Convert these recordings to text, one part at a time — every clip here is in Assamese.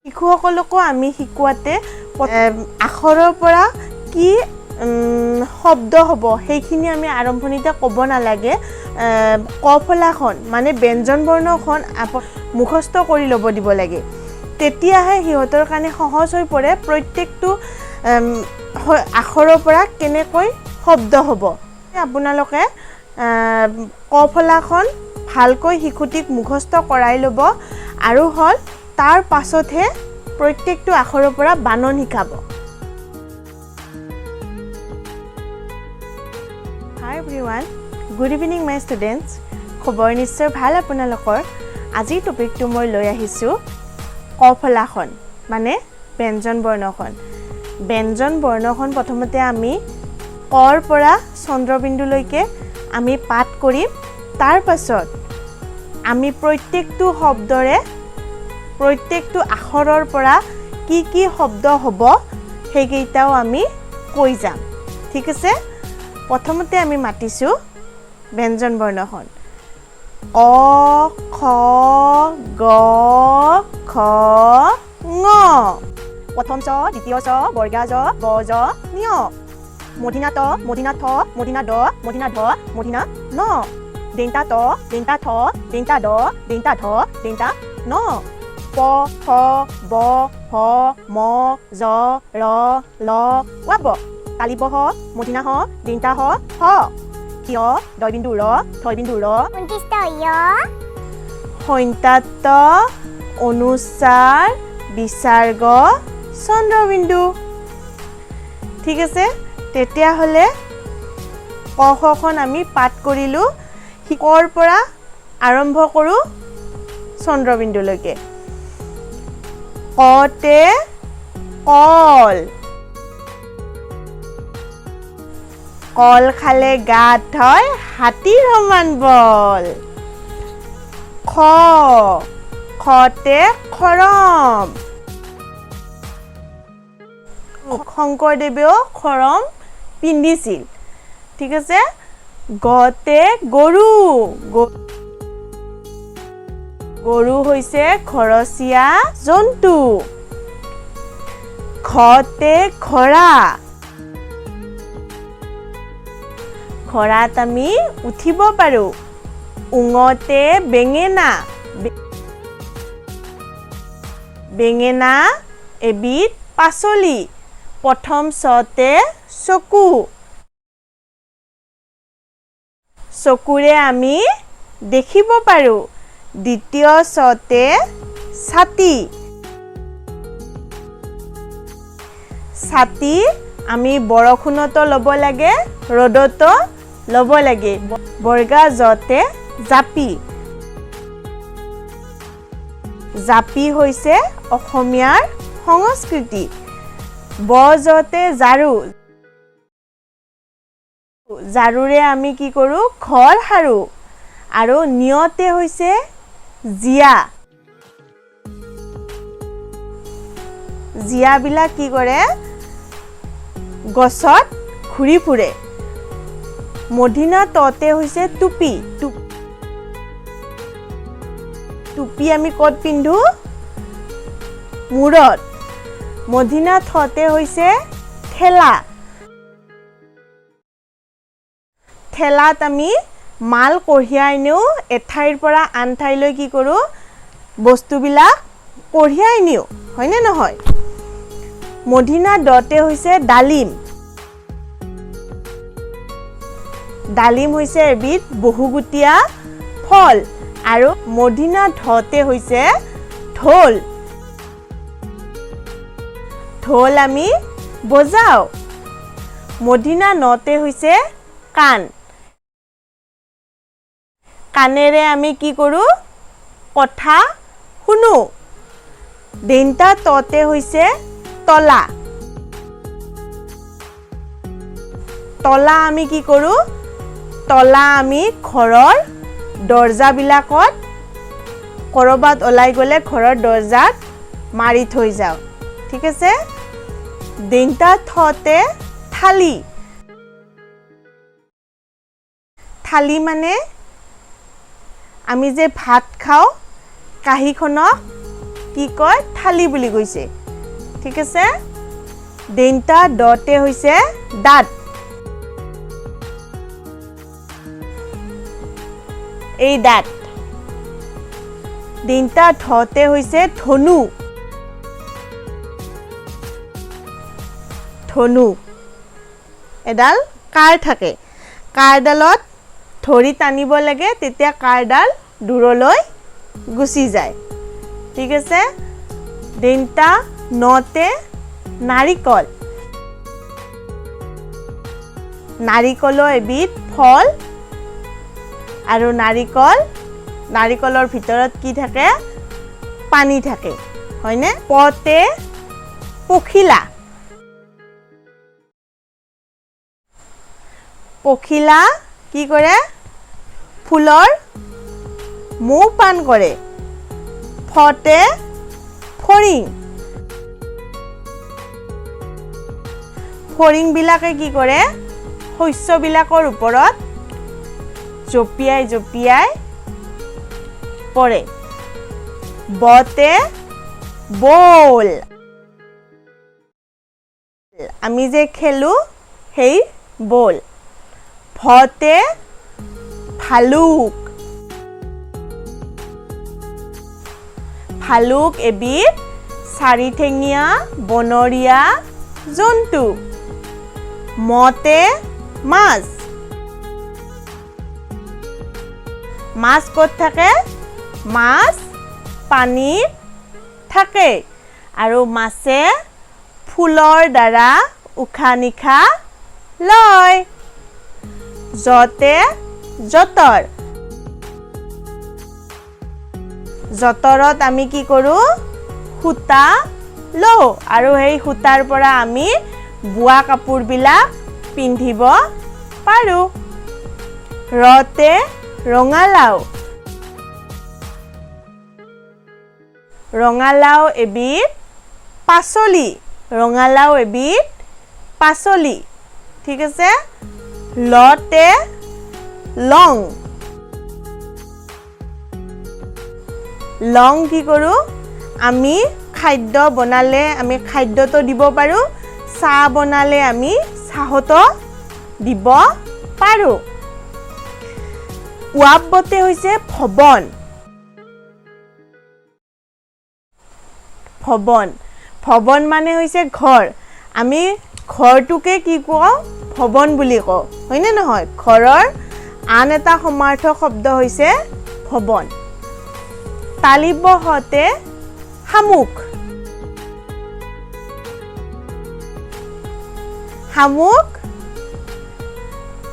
শিশুসকলকো আমি শিকোৱাতে আখৰৰ পৰা কি শব্দ হ'ব সেইখিনি আমি আৰম্ভণিতে ক'ব নালাগে ক ফলাখন মানে ব্যঞ্জন বৰ্ণখন মুখস্থ কৰি ল'ব দিব লাগে তেতিয়াহে সিহঁতৰ কাৰণে সহজ হৈ পৰে প্ৰত্যেকটো আখৰৰ পৰা কেনেকৈ শব্দ হ'ব আপোনালোকে ক ফলাখন ভালকৈ শিশুটিক মুখস্থ কৰাই ল'ব আৰু হল তাৰ পাছতহে প্ৰত্যেকটো আখৰৰ পৰা বানন শিকাব Hi everyone, good evening my students. খবৰ নিশ্চয় ভাল আপোনালোকৰ আজি টপিকটো মই লৈ আহিছো ক ফলাখন মানে ব্যঞ্জন বৰ্ণখন ব্যঞ্জন বৰ্ণখন প্ৰথমতে আমি কৰ পৰা চন্দ্ৰবিন্দুলৈকে আমি পাঠ কৰিম তাৰ পাছত আমি প্ৰত্যেকটো শব্দৰে প্ৰত্যেকটো আখৰৰ পৰা কি শব্দ হ'ব সেইকেইটাও আমি কৈ যাম ঠিক আছে প্ৰথমতে আমি মাতিছো ব্যঞ্জন বৰ্ণখন অ খ গ খ ঙ প্ৰথম ছ দ্বিতীয় ছ বৰ্গা জ ব জ ঞ মূৰ্ধন্য ত মূৰ্ধন্য থ মূৰ্ধন্য দ মূৰ্ধন্য ধ মূৰ্ধন্য ন দন্তা ত দন্তা থ দন্তা দ দন্তা ধ দন্তা ন প ফ ব ভ ম জ ৰ ল ৱ ব তালিব হ মূৰ্ধন্য হ দন্তা হ হ কিয় দয়বিন্দু ৰ থয়বিন্দু ৰ সন্তাত অনুস্বাৰ বিসৰ্গ চন্দ্ৰবিন্দু ঠিক আছে তেতিয়া হলে ক খন আমি পাঠ কৰিলো কৰ পৰা আৰম্ভ কৰো চন্দ্ৰবিন্দুলৈকে কতে কল কল খালে গাত হয় হাতীৰ সমান বল খ খতে খৰম শংকৰদেৱেও খৰম পিন্ধিছিল ঠিক আছে গতে গৰু গৰু হৈছে ঘৰচীয়া জন্তু ঘতে ঘোঁৰা ঘোঁৰাত আমি উঠিব পাৰো উঙতে বেঙেনা বেঙেনা এবিধ পাচলি প্ৰথম ছতে চকু চকুৰে আমি দেখিব পাৰো দ্বিতীয় ছতে ছাতি ছাতি আমি বৰষুণতো ল'ব লাগে ৰ'দতো ল'ব লাগে বৰ্গা জতে জাপি জাপি হৈছে অসমীয়াৰ সংস্কৃতি ব জতে ঝাৰু ঝাৰুৰে আমি কি কৰো ঘৰ সাৰো আৰু নিয়তে হৈছে জিয়া জিয়া বিলাক কি কৰে গছত ঘূৰি ফুৰে মূৰ্ধন্য ততে হৈছে টুপি টুপি আমি ক'ত পিন্ধো মূৰত মূৰ্ধন্য থতে হৈছে ঠেলা ঠেলাত আমি মাল কঢ়িয়াই নিও এঠাইৰ পৰা আন ঠাইলৈ কি কৰো বস্তুবিলাক কঢ়িয়াই নিও হয়নে নহয় মূৰ্ধন্য দতে হৈছে ডালিম ডালিম হৈছে এবিধ বহুগুটীয়া ফল আৰু মূৰ্ধন্য ধতে হৈছে ঢোল ঢোল আমি বজাও মূৰ্ধন্য নতে হৈছে কাণ কাণেৰে আমি কি কৰো কথা শুনো দন্তা ততে হৈছে তলা তলা আমি কি কৰো তলা আমি ঘৰৰ দৰ্জাবিলাকত কৰবাত ওলাই গলে ঘৰৰ দৰ্জাত মাৰি থৈ যাও ঠিক আছে দন্তা থতে থালি থালি মানে আমি যে ভাত খাও কাহিখনক কি কয় থালি বুলি কৈছে ঠিক আছে দেনতা ডতে হৈছে দাঁত এই দাঁত দেনতা ধতে হৈছে ধনু ধনু এডাল কাৰ থাকে কাৰডালত ধৰি টানিব লাগে তেতিয়া কাৰডাল দূৰলৈ গুচি যায় ঠিক আছে দেনতা নতে নাৰিকল নাৰিকলৰ এবিধ ফল আৰু নাৰিকলৰ ভিতৰত কি থাকে পানী থাকে হয়নে পতে পখিলা পখিলা কি কৰে ফুলৰ মৌ পান কৰে ফতে ফৰিং ফৰিং বিলাকে কি কৰে শস্য বিলাকৰ ওপৰত জপিয়াই পৰে বতে বল আমি যে খেলো সেই বল ভতে ভালুক ভালুক এবিধ চাৰিঠেঙীয়া বনৰীয়া জন্তু মতে মাছ মাছ ক'ত থাকে মাছ পানীত থাকে আৰু মাছে ফুলৰ দ্বাৰা উশাহ নিশাহ লয় জতে জতৰ জতৰত আমি কি কৰোঁ সূতা লওঁ আৰু সেই সূতাৰ পৰা আমি বোৱা কাপোৰবিলাক পিন্ধিব পাৰোঁ ৰতে ৰঙালাও এবিধ পাচলি ঠিক আছে লতে লং কি কৰোঁ আমি খাদ্য বনালে আমি খাদ্যটো দিব পাৰোঁ চাহ বনালে আমি চাহতো দিব পাৰোঁ ওয়াবতে হৈছে ভৱন মানে হৈছে ঘৰ আমি ঘৰটোকে কি কওঁ ভৱন বুলি কওঁ হয়নে নহয় ঘৰৰ আন এটা সমাৰ্থক শব্দ হৈছে ভৱন তালিব হতে শামুক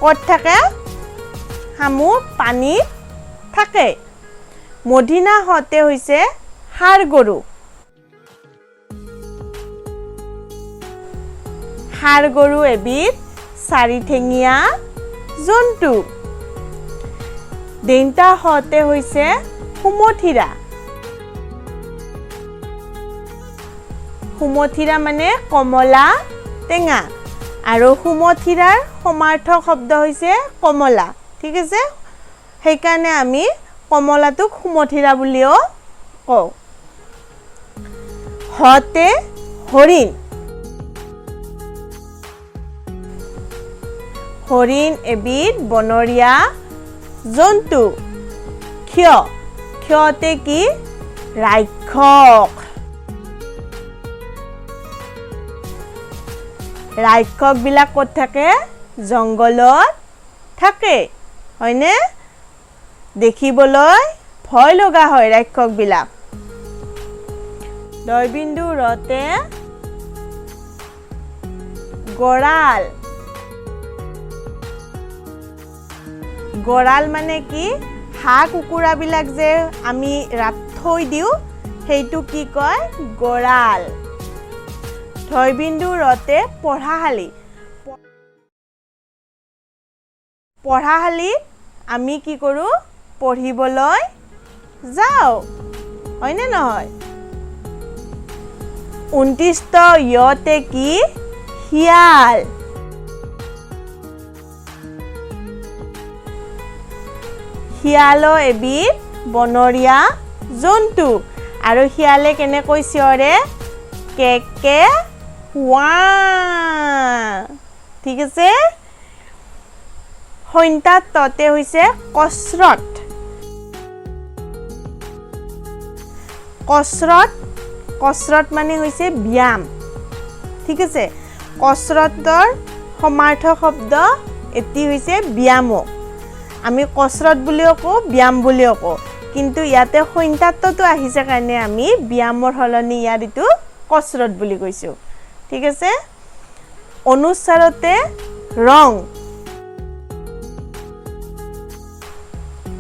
ক'ত থাকে শামুক পানীত থাকে মদিনা হতে হৈছে ষাঁড় গৰু এবিধ চাৰিঠেঙীয়া জন্তু দেনতা হতে হৈছে সুমথিৰা মানে কমলা টেঙা আৰু সুমথিৰাৰ সমাৰ্থক শব্দ হৈছে কমলা ঠিক আছে সেইকাৰণে আমি কমলাটোক সুমথিৰা বুলিও কওঁ হতে হৰিণ এবিধ বনৰীয়া জন্তু ক্ষতে কি ৰাক্ষস বিলাক ক'ত থাকে জংগলত থাকে হয়নে দেখিবলৈ ভয় লগা হয় ৰাক্ষস বিলাক দয়বিন্দু ৰতে গড়াল মানে কি হাঁহ কুকুৰা বিলাক যে আমি থৈ দিওঁ সেইটো কি কয় গড়াল থয়বিন্দু ৰতে পঢ়াশালীত আমি কি কৰোঁ পঢ়িবলৈ যাওঁ হয়নে নহয় 29 ইয়তে কি শিয়াল শিয়াল এবিধ বনৰীয়া জন্তু আৰু হিয়ালে কেনেকৈ চিঞৰে কে কে ৱা ঠিক আছে হইন্তাত ততে হৈছে কসৰত কসৰত কসৰত মানে হৈছে ব্যায়াম ঠিক আছে কসৰতৰ সমাৰ্থক শব্দ এটি হৈছে ব্যায়াম আমি কসৰত বুলিও কওঁ ব্যায়াম বুলিও কওঁ কিন্তু ইয়াতে হইন্তাতটো আহিছে কাৰণে আমি ব্যায়ামৰ হলনি ইয়াৰ ইটো কসৰত বুলি কৈছো ঠিক আছে অনুচ্চাৰতে ৰং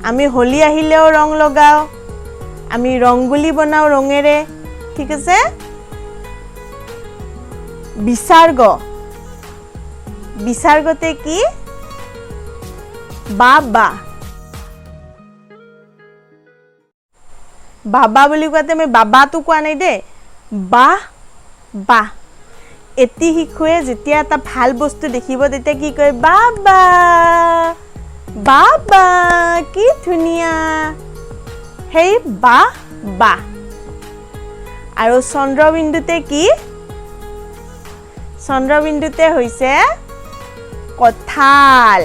আমি হোলি আহিলেও ৰং লগাও আমি ৰংগুলি বনাও ৰঙেৰে ঠিক আছে বিসৰ্গ বিসৰ্গতে কি বাবা বাবা বুলি কোৱাতে মই বাবাটো কোৱা নাই দে বা বা এটি শিশুৱে যেতিয়া এটা ভাল বস্তু দেখিব তেতিয়া কি কয় বাবা বাবা কি ধুনিয়া হেই বা বা আৰু চন্দ্ৰবিন্দুতে কি চন্দ্ৰবিন্দুতে হৈছে কঁঠাল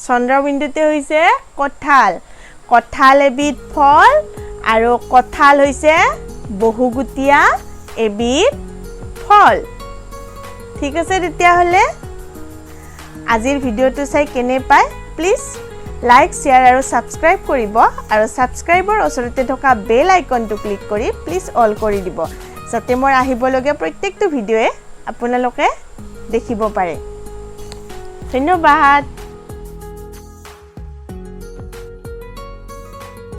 চন্দ্ৰবিন্দুতে হৈছে কঁঠাল কঁঠাল এবিধ ফল আৰু কঁঠাল হৈছে বহুগুটিয়া এবিধ ফল ঠিক আছে তেতিয়া হলে আজিৰ ভিডিওটো চাই কেনে পায় প্লিজ লাইক শেয়াৰ আৰু সাবস্ক্ৰাইব কৰিব আৰু সাবস্ক্ৰাইবৰ ওচৰতে থকা বেল আইকনটো ক্লিক কৰি প্লিজ অল কৰি দিব যাতে মই আহিবলগীয়া প্ৰত্যেকটো ভিডিওৱে আপোনালোকে দেখিব পাৰে ধন্যবাদ